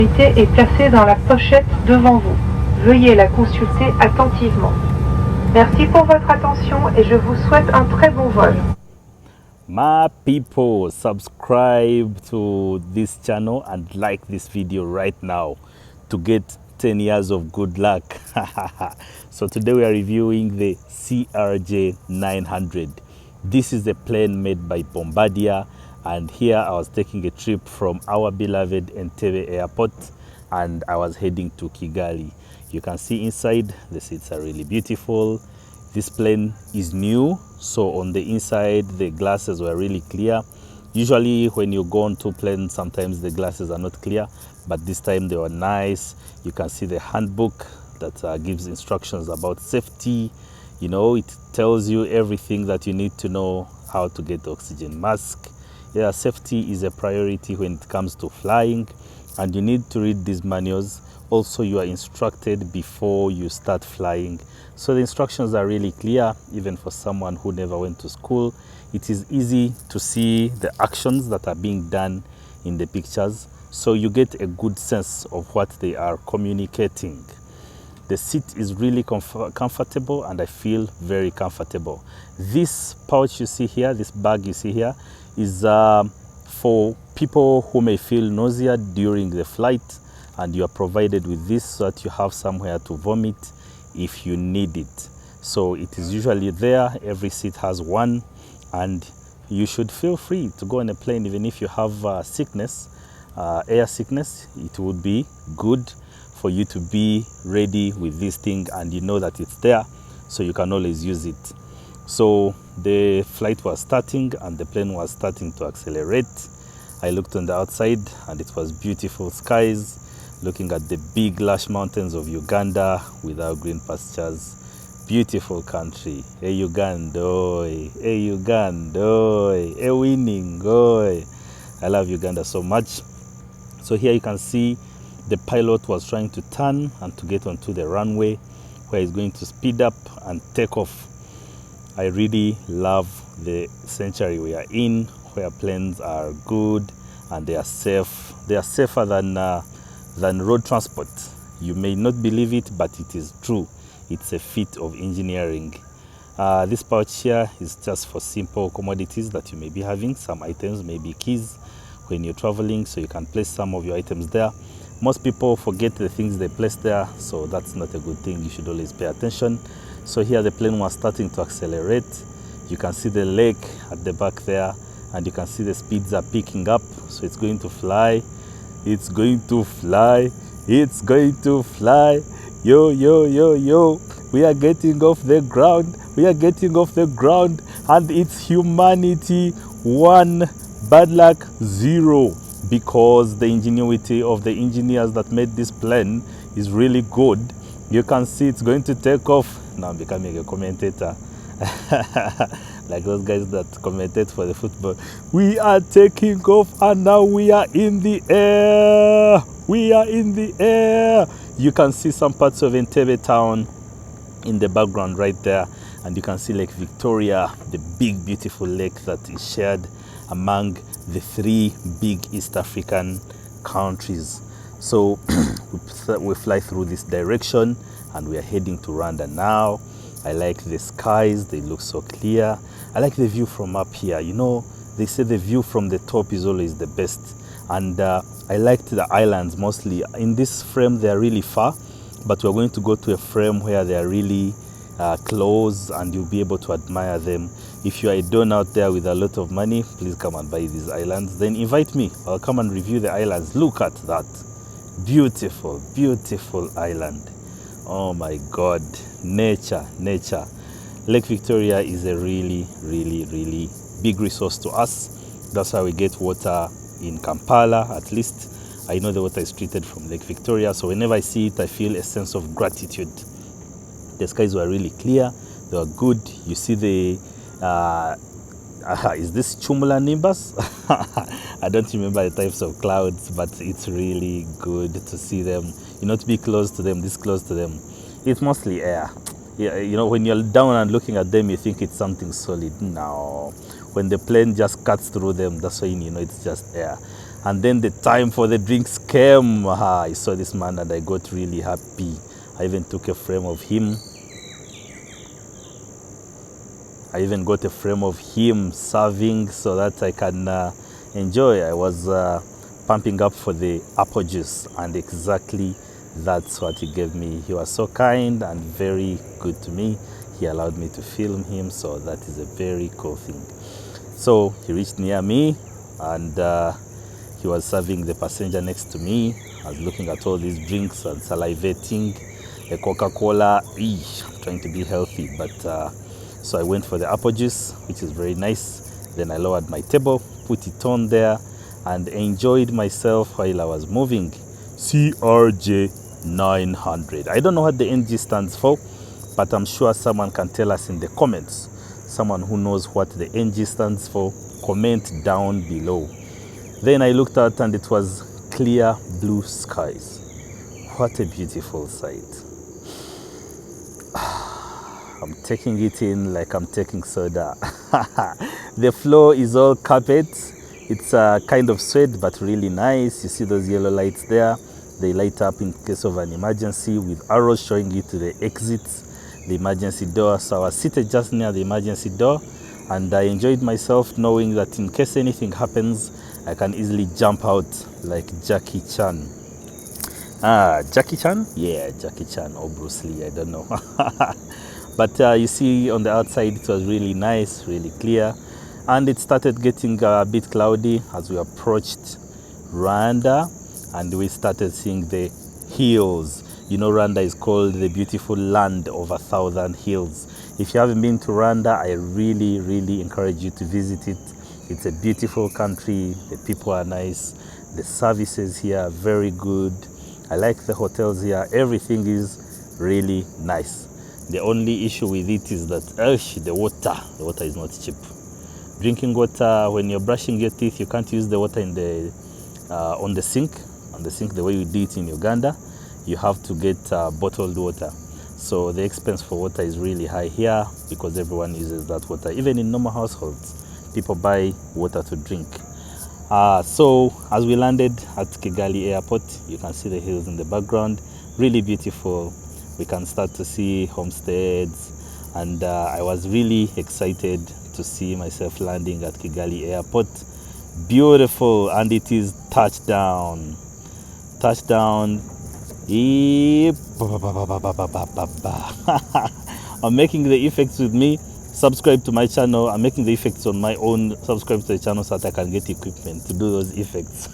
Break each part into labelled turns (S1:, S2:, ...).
S1: Est placée dans la pochette devant vous. Veuillez la consulter attentivement. Merci pour votre attention et je vous souhaite un très bon vol.
S2: My people, subscribe to this channel and like this video right now to get 10 years of good luck. So today we are reviewing the CRJ-900. This is a plane made by Bombardier, and here I was taking a trip from our beloved Entebbe airport and I was heading to Kigali. You can see inside the seats are really beautiful. This plane is new, so on the inside the glasses were really clear. Usually when you go on to planes, sometimes the glasses are not clear, but this time they were nice. You can see the handbook that gives instructions about safety. You know, it tells you everything that you need to know, how to get oxygen mask. Yeah, safety is a priority when it comes to flying, and you need to read these manuals. Also, you are instructed before you start flying. So the instructions are really clear, even for someone who never went to school. It is easy to see the actions that are being done in the pictures, so you get a good sense of what they are communicating. The seat is really comfortable, and I feel very comfortable. This pouch you see here, this bag you see here, is for people who may feel nausea during the flight, and you are provided with this so that you have somewhere to vomit if you need it. So it is usually there. Every seat has one, and you should feel free to go on a plane even if you have sickness, air sickness. It would be good for you to be ready with this thing, and you know that it's there, so you can always use it. So the flight was starting and the plane was starting to accelerate. I looked on the outside and it was beautiful skies, looking at the big lush mountains of Uganda with our green pastures. Beautiful country. Hey Uganda, oi. Hey Uganda, oi. Hey winning, oi. I love Uganda so much. So here you can see the pilot was trying to turn and to get onto the runway where he's going to speed up and take off. I really love the century we are in, where planes are good and they are safe. They are safer than road transport. You may not believe it, but it is true. It's a feat of engineering. This pouch here is just for simple commodities that you may be having. Some items may be keys when you're traveling, so you can place some of your items there. Most people forget the things they place there, so that's not a good thing. You should always pay attention. So here the plane was starting to accelerate. You can see the lake at the back there, and you can see the speeds are picking up. So it's going to fly. It's going to fly. It's going to fly. Yo, yo, yo, yo. We are getting off the ground. We are getting off the ground, and it's humanity 1, bad luck 0. Because the ingenuity of the engineers that made this plane is really good. You can see it's going to take off. Now I'm becoming a commentator. Like those guys that commentate for the football. We are taking off, and now we are in the air. We are in the air. You can see some parts of Entebbe town in the background right there. And you can see Lake Victoria, the big beautiful lake that is shared among the 3 big East African countries. So we fly through this direction and we are heading to Rwanda now. I like the skies, they look so clear. I like the view from up here. You know, they say the view from the top is always the best. And I liked the islands mostly. In this frame they are really far, but we're going to go to a frame where they are really close, and you'll be able to admire them. If you are a don out there with a lot of money, please come and buy these islands. Then invite me. I'll come and review the islands. Look at that. Beautiful, beautiful island. Oh my God. Nature, nature. Lake Victoria is a really, really, really big resource to us. That's why we get water in Kampala, at least. I know the water is treated from Lake Victoria, so whenever I see it, I feel a sense of gratitude. The skies were really clear. They were good. You see the is this cumulonimbus? I don't remember the types of clouds, but it's really good to see them. You know, to be close to them, this close to them. It's mostly air. Yeah, you know, when you're down and looking at them, you think it's something solid. No, when the plane just cuts through them, that's when you know it's just air. And then the time for the drinks came. I saw this man and I got really happy. I even took a frame of him. I even got a frame of him serving so that I can enjoy. I was pumping up for the apple juice, and exactly that's what he gave me. He was so kind and very good to me. He allowed me to film him, so that is a very cool thing. So he reached near me and he was serving the passenger next to me. I was looking at all these drinks and salivating. A Coca-Cola. I'm trying to be healthy, but so I went for the apple juice, which is very nice. Then I lowered my table, put it on there, and enjoyed myself while I was moving. CRJ-900. I don't know what the NG stands for, but I'm sure someone can tell us in the comments. Someone who knows what the NG stands for, comment down below. Then I looked out and it was clear blue skies. What a beautiful sight. I'm taking it in like I'm taking soda. The floor is all carpet. It's kind of sweat, but really nice. You see those yellow lights there? They light up in case of an emergency with arrows showing you to the exits, the emergency door. So I was seated just near the emergency door, and I enjoyed myself knowing that in case anything happens, I can easily jump out like Jackie Chan. Jackie Chan? Yeah, Jackie Chan or Bruce Lee, I don't know. But you see on the outside it was really nice, really clear, and it started getting a bit cloudy as we approached Rwanda, and we started seeing the hills. You know, Rwanda is called the beautiful land of 1,000 hills. If you haven't been to Rwanda, I really encourage you to visit it. It's a beautiful country. The people are nice. The services here are very good. I like the hotels here. Everything is really nice. The only issue with it is that the water is not cheap. Drinking water, when you're brushing your teeth, you can't use the water in the on the sink the way you do it in Uganda. You have to get bottled water. So the expense for water is really high here because everyone uses that water. Even in normal households, people buy water to drink. So as we landed at Kigali airport, you can see the hills in the background. Really beautiful. We can start to see homesteads, and I was really excited to see myself landing at Kigali airport. Beautiful, and it is touchdown. I'm making the effects with me. Subscribe to my channel. I'm making the effects on my own. Subscribe to the channel so that I can get equipment to do those effects.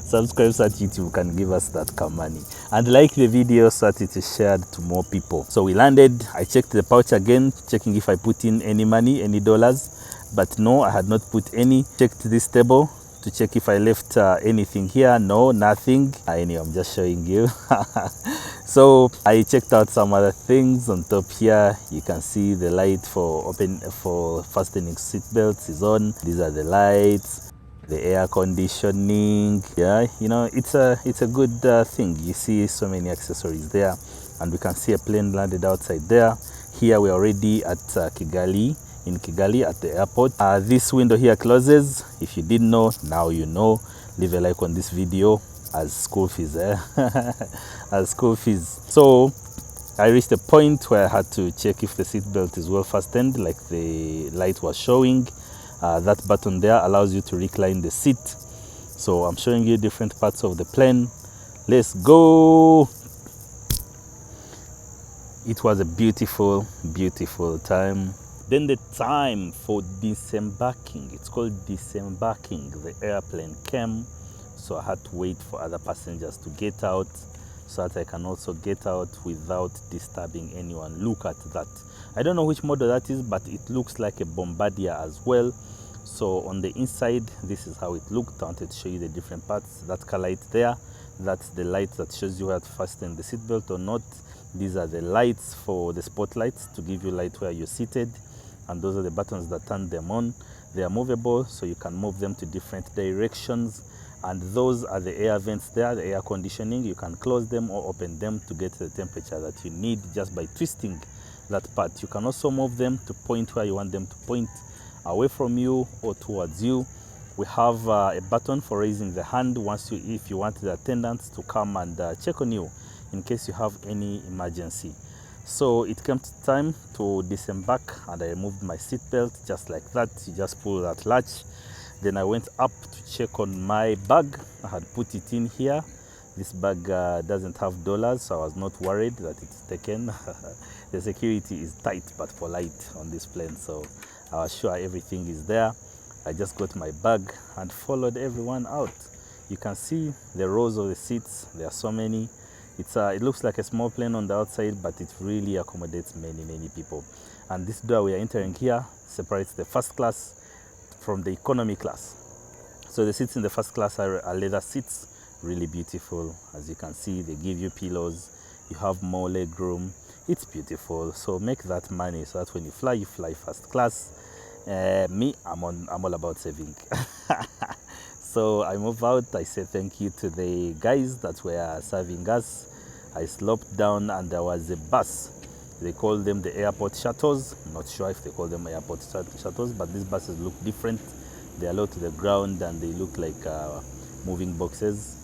S2: Subscribe so that YouTube can give us that money, and like the video so that it is shared to more people. So we landed. I checked the pouch again, checking if I put in any money, any dollars, but no, I had not put any. Checked this table to check if I left anything here. No, nothing. Anyway, I'm just showing you. So I checked out some other things on top here. You can see the light for fastening seat belts is on. These are the lights, the air conditioning. Yeah, you know, it's a good thing. You see so many accessories there, and we can see a plane landed outside there. Here we are already at Kigali. In Kigali at the airport. This window here closes. If you didn't know, now you know. Leave a like on this video as school fees. As school fees. So I reached a point where I had to check if the seatbelt is well fastened, like the light was showing. That button there allows you to recline the seat. So I'm showing you different parts of the plane. Let's go. It was a beautiful time. Then the time for disembarking, it's called disembarking. The airplane came, so I had to wait for other passengers to get out so that I can also get out without disturbing anyone. Look at that. I don't know which model that is, but it looks like a Bombardier as well. So on the inside, this is how it looked. I wanted to show you the different parts. That car light there, that's the light that shows you where to fasten the seatbelt or not. These are the lights for the spotlights to give you light where you're seated. And those are the buttons that turn them on. They are movable, so you can move them to different directions. And those are the air vents there, the air conditioning. You can close them or open them to get the temperature that you need just by twisting that part. You can also move them to point where you want them to point, away from you or towards you. We have a button for raising the hand if you want the attendants to come and check on you in case you have any emergency. So it came to time to disembark, and I removed my seatbelt just like that. You just pull that latch. Then I went up to check on my bag. I had put it in here. This bag doesn't have dollars, so I was not worried that it's taken. The security is tight but polite on this plane, so I was sure everything is there. I just got my bag and followed everyone out. You can see the rows of the seats. There are so many. It looks like a small plane on the outside, but it really accommodates many people. And this door we are entering here separates the first class from the economy class. So the seats in the first class are leather seats, really beautiful. As you can see, they give you pillows. You have more leg room. It's beautiful. So make that money so that when you fly first class. Me, I'm all about saving. So I move out. I say thank you to the guys that were serving us. I sloped down and there was a bus. They call them the airport shuttles. I'm not sure if they call them airport shuttles, but these buses look different. They are low to the ground and they look like moving boxes.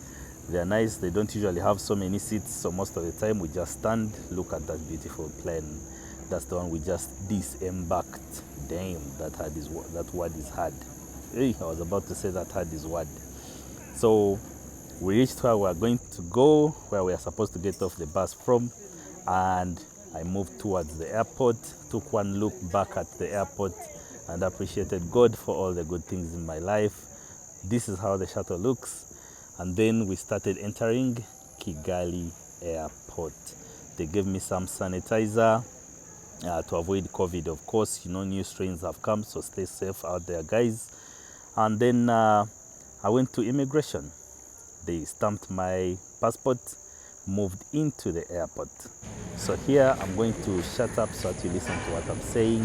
S2: They are nice. They don't usually have so many seats, so most of the time we just stand. Look at that beautiful plane. That's the one we just disembarked. Damn, that word is hard. Hey, I was about to say that hard is word. So we reached where we are going to go, where we are supposed to get off the bus from, and I moved towards the airport, took one look back at the airport, and appreciated God for all the good things in my life. This is how the shuttle looks. And then we started entering Kigali Airport. They gave me some sanitizer to avoid COVID, of course. You know, new strains have come, so stay safe out there, guys. And then I went to immigration. They stamped my passport, moved into the airport. So here I'm going to shut up so that you listen to what I'm saying.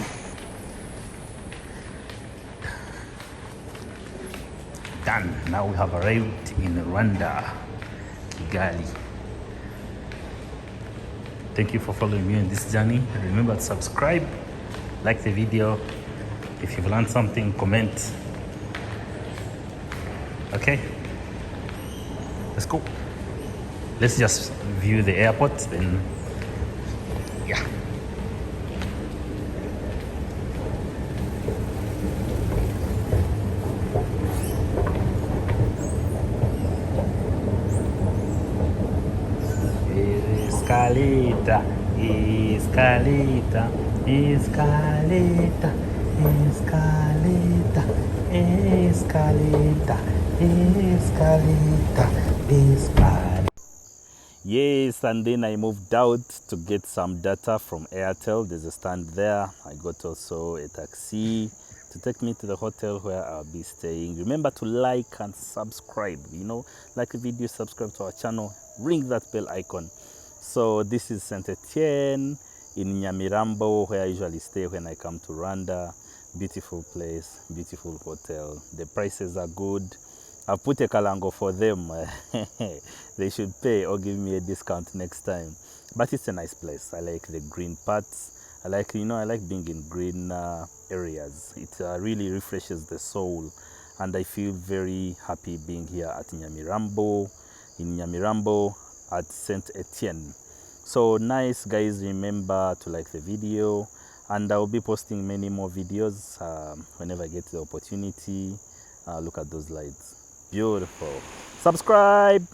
S2: Done. Now we have arrived in Rwanda, Kigali. Thank you for following me on this journey. Remember to subscribe, like the video. If you've learned something, comment. Okay, let's go. Let's just view the airport, then yeah. Escalita, escalita, escalita, escalita, escalita, escalita, escalita. Yes, and then I moved out to get some data from Airtel. There's a stand there. I got also a taxi to take me to the hotel where I'll be staying. Remember to like and subscribe. You know, like the video, subscribe to our channel, ring that bell icon. So this is Saint Etienne in Nyamirambo, where I usually stay when I come to Rwanda. Beautiful place, beautiful hotel. The prices are good. I've put a kalango for them. They should pay or give me a discount next time. But it's a nice place. I like the green parts. I like being in green areas. It really refreshes the soul. And I feel very happy being here at Nyamirambo, in Nyamirambo at Saint Etienne. So nice, guys. Remember to like the video, and I'll be posting many more videos whenever I get the opportunity. Look at those lights, beautiful. Subscribe,